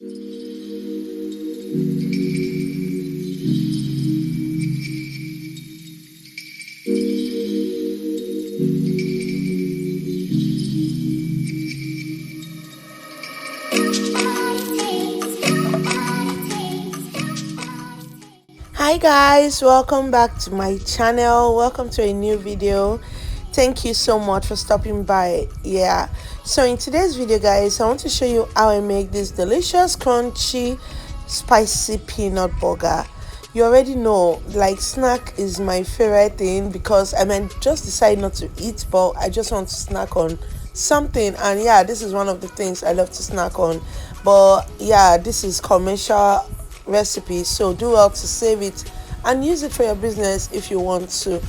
Hi guys, welcome back to my channel. Welcome to a new video. Thank you so much for stopping by. So in today's video guys, I want to show you how I make this delicious crunchy spicy peanut burger. You already know, like, snack is my favorite thing because I might just decide not to eat, but I just want to snack on something. And yeah, this is one of the things I love to snack on. But yeah, this is commercial recipe, so do well to save it and use it for your business if you want to.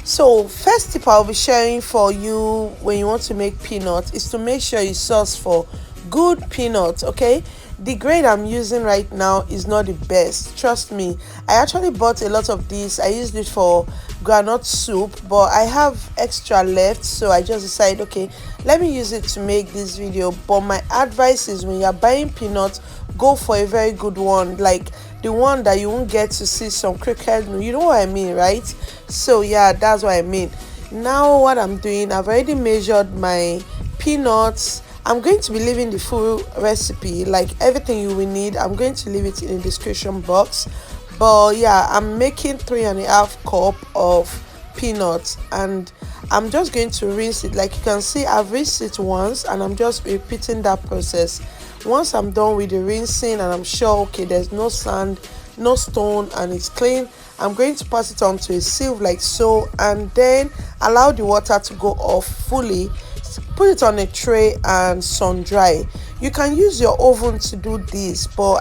So first tip I'll be sharing for you when you want to make peanuts is to make sure you source for good peanuts. Okay, the grade I'm using right now is not the best, trust me. I actually bought a lot of this. I used it for groundnut soup, but I have extra left, so I just decided, okay, let me use it to make this video. But my advice is, when you're buying peanuts, go for a very good one, like the one that you won't get to see some cricket. You know what I mean, right? So yeah, that's what I mean. Now what I'm doing, I've already measured my peanuts. I'm going to be leaving the full recipe, like everything you will need, I'm going to leave it in the description box. But yeah, I'm making 3.5 cup of peanuts, and I'm just going to rinse it. Like you can see, I've rinsed it once and I'm just repeating that process. Once I'm done with the rinsing and I'm sure, okay, there's no sand, no stone, and it's clean, I'm going to pass it onto a sieve like so, and then allow the water to go off fully. Put it on a tray and sun dry. You can use your oven to do this, but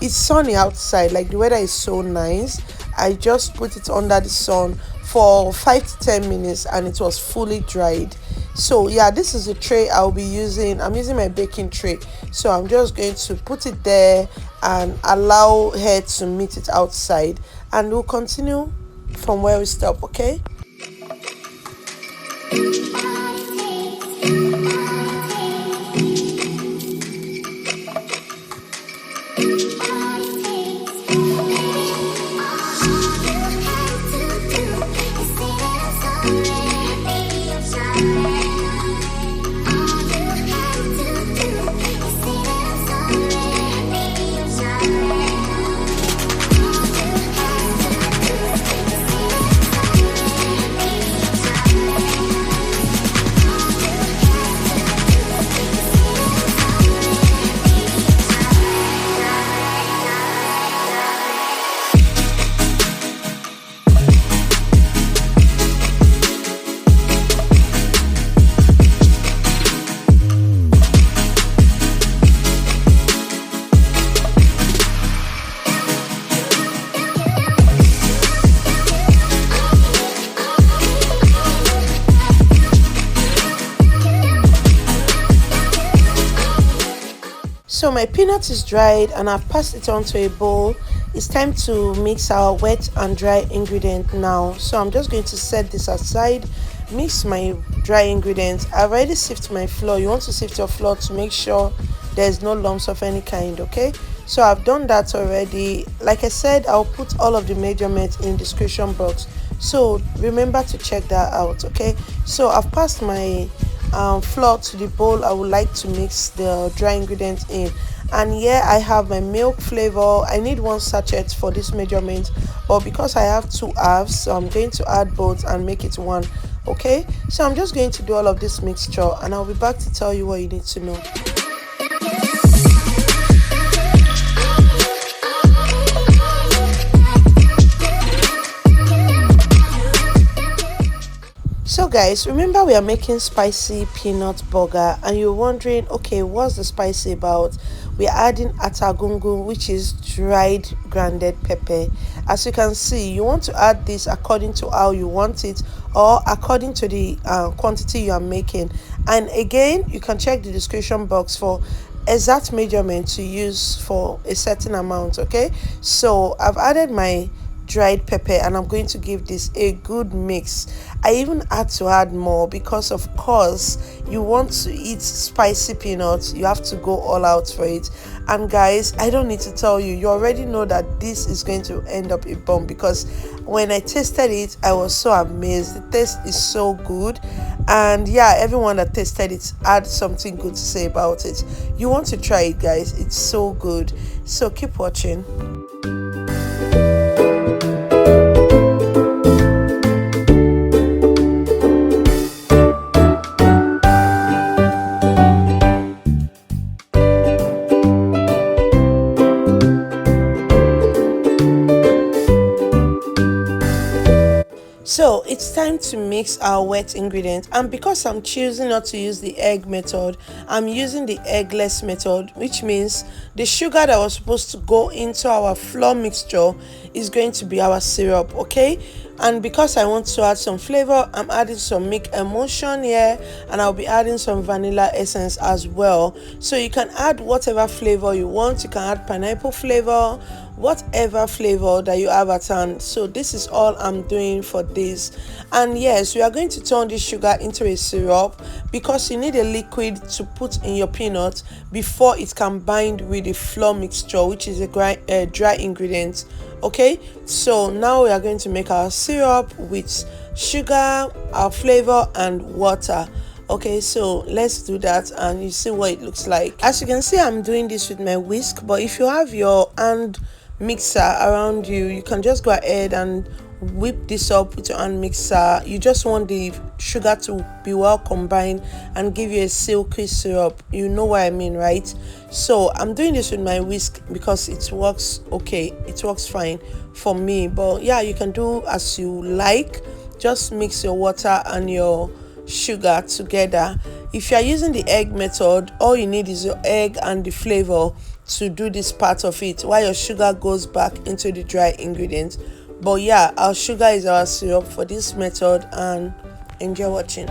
it's sunny outside, like the weather is so nice. I just put it under the sun for 5 to 10 minutes and it was fully dried. So yeah, this is the tray I'll be using. I'm using my baking tray, so I'm just going to put it there and allow her to meet it outside, and we'll continue from where we stop. Okay. So my peanut is dried and I've passed it onto a bowl. It's time to mix our wet and dry ingredient now. So I'm just going to set this aside, mix my dry ingredients. I've already sifted my flour. You want to sift your flour to make sure there's no lumps of any kind. Okay, so I've done that already. Like I said, I'll put all of the measurements in the description box, so remember to check that out. Okay, so I've passed my flour to the bowl. I would like to mix the dry ingredients in, and here I have my milk flavor. I need 1 sachet for this measurement, but because I have 2 halves, so I'm going to add both and make it 1. Okay, so I'm just going to do all of this mixture and I'll be back to tell you what you need to know. So guys, remember we are making spicy peanut burger, and you're wondering, okay, what's the spicy about? We're adding atagungu, which is dried grounded pepper. As you can see, you want to add this according to how you want it, or according to the quantity you are making. And again, you can check the description box for exact measurement to use for a certain amount. Okay, so I've added my dried pepper, and I'm going to give this a good mix. I even had to add more because of course you want to eat spicy peanuts, you have to go all out for it. And guys, I don't need to tell you, you already know that this is going to end up a bomb, because when I tasted it I was so amazed. The taste is so good, and yeah, everyone that tasted it had something good to say about it. You want to try it guys, it's so good. So keep watching. So it's time to mix our wet ingredients, and because I'm choosing not to use the egg method, I'm using the eggless method, which means the sugar that was supposed to go into our flour mixture is going to be our syrup, okay? And because I want to add some flavor, I'm adding some milk emulsion here, and I'll be adding some vanilla essence as well. So you can add whatever flavor you want. You can add pineapple flavor, whatever flavor that you have at hand. So this is all I'm doing for this. And yes, we are going to turn this sugar into a syrup, because you need a liquid to put in your peanut before it can bind with the flour mixture, which is a dry ingredient. Okay, so now we are going to make our syrup with sugar, our flavor, and water. Okay, so let's do that and you see what it looks like. As you can see, I'm doing this with my whisk, but if you have your hand mixer around you, you can just go ahead and whip this up with your hand mixer. You just want the sugar to be well combined and give you a silky syrup. You know what I mean, right? So I'm doing this with my whisk because it works okay, it works fine for me. But yeah, you can do as you like. Just mix your water and your sugar together. If you are using the egg method, all you need is your egg and the flavor to do this part of it, while your sugar goes back into the dry ingredients. But yeah, our sugar is our syrup for this method, and enjoy watching.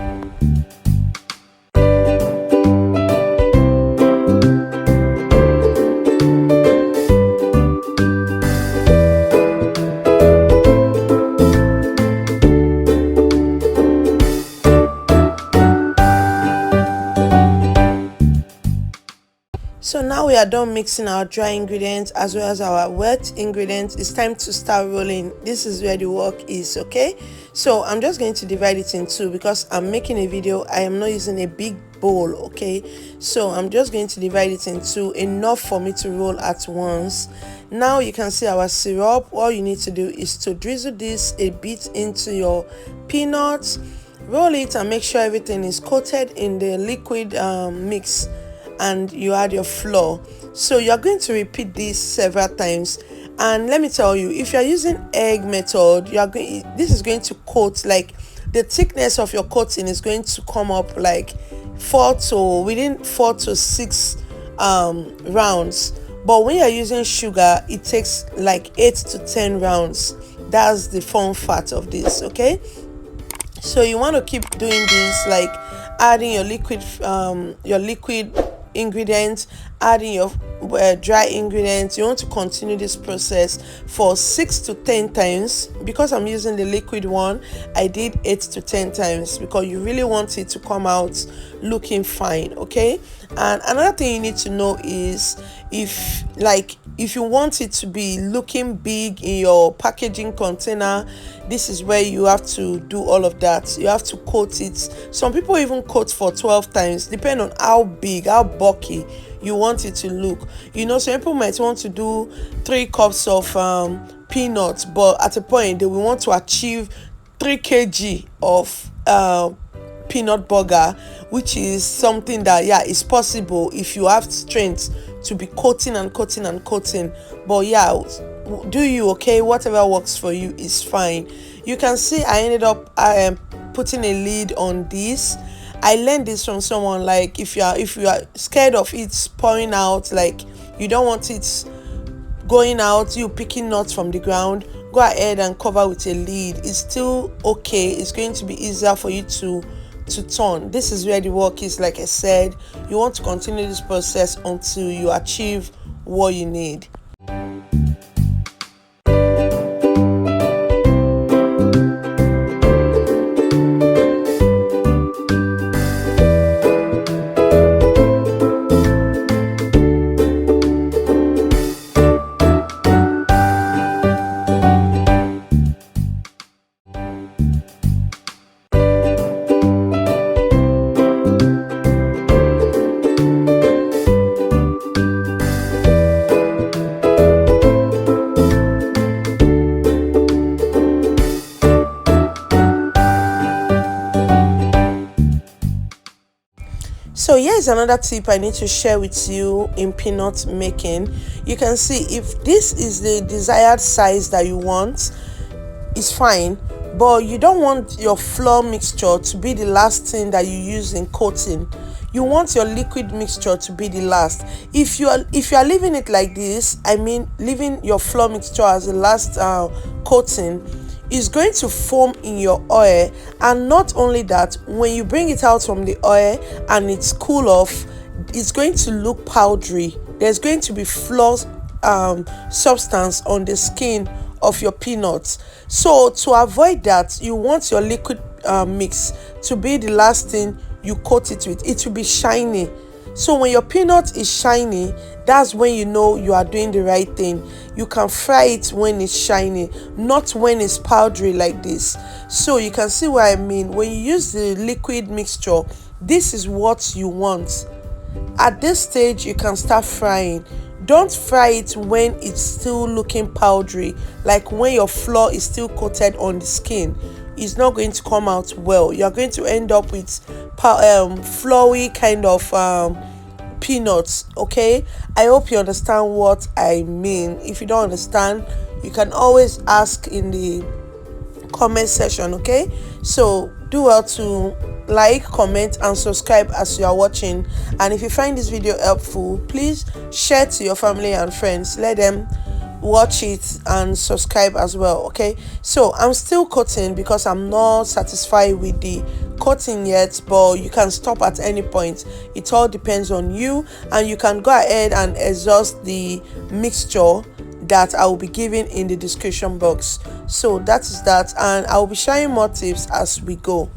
So now we are done mixing our dry ingredients as well as our wet ingredients. It's time to start rolling. This is where the work is, okay? So I'm just going to divide it in two because I'm making a video. I am not using a big bowl, okay? So I'm just going to divide it in two, enough for me to roll at once. Now you can see our syrup. All you need to do is to drizzle this a bit into your peanuts, roll it and make sure everything is coated in the liquid mix, and you add your flour. So you're going to repeat this several times. And let me tell you, if you're using egg method, this is going to coat, like the thickness of your coating is going to come up like within 4 to 6 rounds. But when you're using sugar, it takes like 8 to 10 rounds. That's the fun part of this, okay? So you want to keep doing this, like adding your liquid ingredients, adding your dry ingredients. You want to continue this process for 6 to 10 times. Because I'm using the liquid one, I did 8 to 10 times because you really want it to come out looking fine, okay? And another thing you need to know is if you want it to be looking big in your packaging container, this is where you have to do all of that. You have to coat it. Some people even coat for 12 times, depending on how big, how bulky you want it to look. You know, some people might want to do 3 cups of peanuts, but at a point they will want to achieve 3 kg of peanut butter, which is something that, yeah, is possible if you have strength to be coating and coating and coating. But yeah, do you, okay? Whatever works for you is fine. You can see I ended up putting a lid on this. I learned this from someone, like if you are scared of it pouring out, like you don't want it going out, you picking nuts from the ground, go ahead and cover with a lid. It's still okay. It's going to be easier for you to turn. This is where the work is. Like I said, you want to continue this process until you achieve what you need. is another tip I need to share with you in peanut making. You can see if this is the desired size that you want, it's fine, but you don't want your flour mixture to be the last thing that you use in coating. You want your liquid mixture to be the last. If you are leaving it like this, I mean leaving your flour mixture as the last coating, is going to foam in your oil. And not only that, when you bring it out from the oil and it's cool off, it's going to look powdery. There's going to be flour substance on the skin of your peanuts. So to avoid that, you want your liquid mix to be the last thing you coat it with. It will be shiny. So when your peanut is shiny, that's when you know you are doing the right thing. You can fry it when it's shiny, not when it's powdery like this. So you can see what I mean. When you use the liquid mixture, this is what you want. At this stage, you can start frying. Don't fry it when it's still looking powdery, like when your flour is still coated on the skin. It's not going to come out well. You're going to end up with floury kind of peanuts. Okay, I hope you understand what I mean. If you don't understand, you can always ask in the comment section. Okay, so do well to like, comment and subscribe as you are watching. And if you find this video helpful, please share to your family and friends. Let them watch it and subscribe as well. Okay, so I'm still coating because I'm not satisfied with the coating yet, but you can stop at any point. It all depends on you, and you can go ahead and exhaust the mixture that I will be giving in the description box. So that is that, and I will be sharing more tips as we go.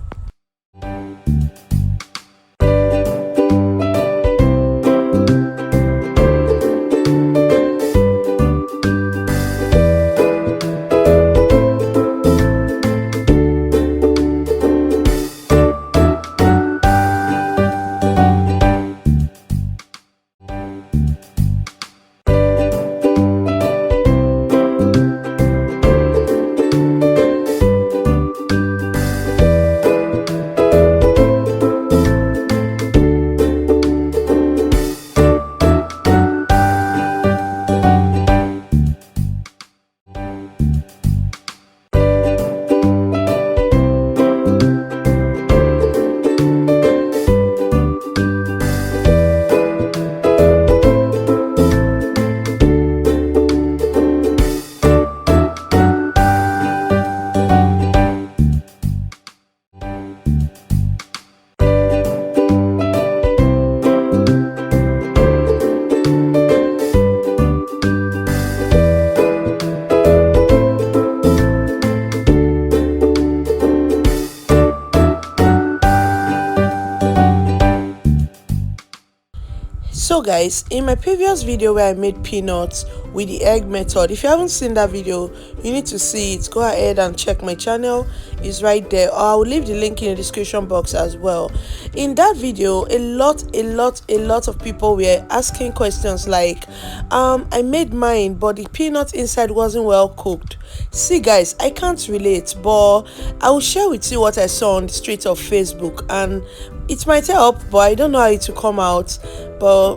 So guys, in my previous video where I made peanuts with the egg method, if you haven't seen that video, you need to see it. Go ahead and check my channel, it's right there, or I'll leave the link in the description box as well. In that video, a lot of people were asking questions like I made mine but the peanut inside wasn't well cooked. See guys, I can't relate, but I will share with you what I saw on the streets of Facebook, and it might help, but I don't know how it will come out, but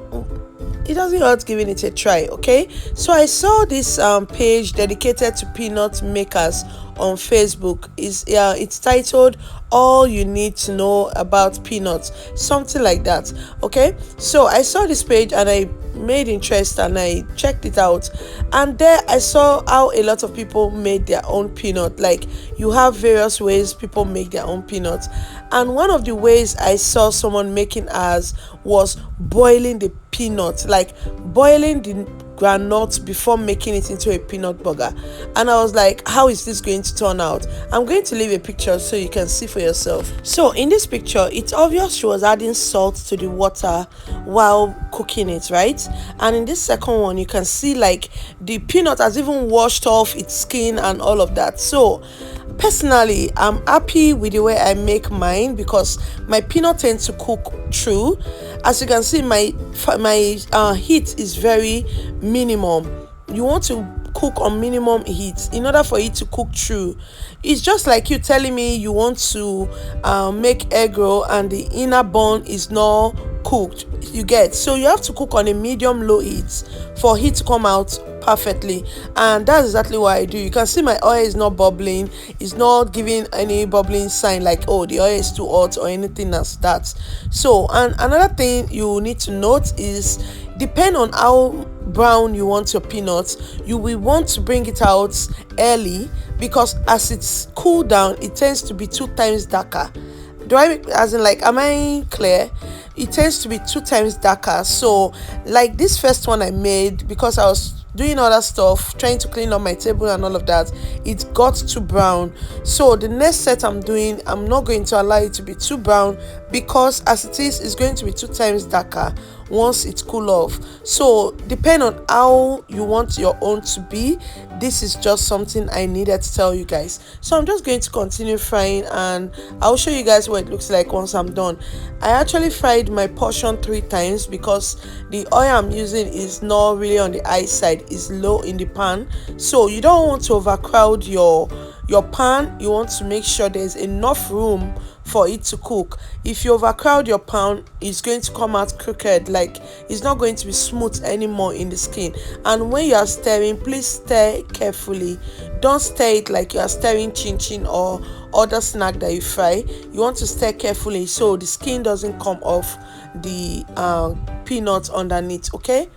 it doesn't hurt giving it a try. Okay, so I saw this page dedicated to peanut makers on Facebook. It's titled "All You Need to Know About Peanuts," something like that. Okay, so I saw this page and I made interest and I checked it out, and there I saw how a lot of people made their own peanut. Like, you have various ways people make their own peanuts, and one of the ways I saw someone making ours was boiling the peanut, like boiling the granite before making it into a peanut burger. And I was like, how is this going to turn out? I'm going to leave a picture so you can see for yourself. So in this picture, it's obvious she was adding salt to the water while cooking it, right? And in this second one, you can see like the peanut has even washed off its skin and all of that. So personally, I'm happy with the way I make mine because my peanut tends to cook through. As you can see, my heat is very minimum. You want to cook on minimum heat in order for it to cook through. It's just like you telling me you want to make egg roll and the inner bone is not cooked, you get. So you have to cook on a medium low heat for heat to come out perfectly, and that's exactly what I do. You can see my oil is not bubbling, it's not giving any bubbling sign like, oh, the oil is too hot or anything as that. So, and another thing you need to note is, depend on how brown you want your peanuts, you will want to bring it out early, because as it's cooled down it tends to be 2 times darker. Do I, as in, like, am I clear? It tends to be 2 times darker. So like this first one I made, because I was doing other stuff, trying to clean up my table and all of that, it got too brown. So the next set I'm doing, I'm not going to allow it to be too brown, because as it is, it's going to be 2 times darker once it's cool off. So depend on how you want your own to be. This is just something I needed to tell you guys. So I'm just going to continue frying, and I'll show you guys what it looks like once I'm done. I actually fried my portion 3 times because the oil I'm using is not really on the high side, it's low in the pan. So you don't want to overcrowd your pan. You want to make sure there's enough room for it to cook. If you overcrowd your pan, it's going to come out crooked, like it's not going to be smooth anymore in the skin. And when you are stirring, please stir carefully. Don't stir it like you are stirring chinchin or other snack that you fry. You want to stir carefully so the skin doesn't come off the peanuts underneath, okay?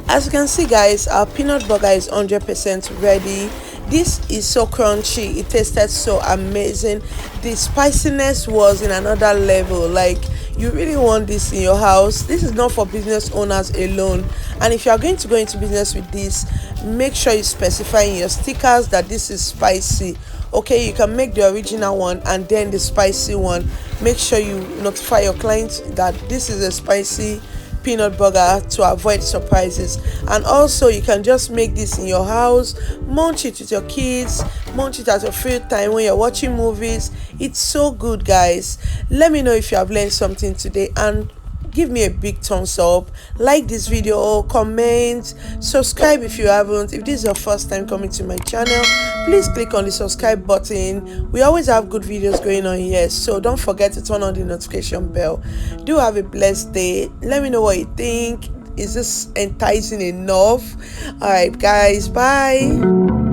As you can see guys, our peanut burger is 100% ready. This is so crunchy, it tasted so amazing. The spiciness was in another level. Like, you really want this in your house. This is not for business owners alone, and if you are going to go into business with this, make sure you specify in your stickers that this is spicy. Okay, you can make the original one and then the spicy one. Make sure you notify your clients that this is a spicy peanut burger to avoid surprises. And also, you can just make this in your house, munch it with your kids, munch it at your free time when you're watching movies. It's so good, guys. Let me know if you have learned something today, and give me a big thumbs up, like this video, comment, subscribe if you haven't. If this is your first time coming to my channel, please click on the subscribe button. We always have good videos going on here, so don't forget to turn on the notification bell. Do have a blessed day. Let me know what you think. Is this enticing enough? All right guys, bye.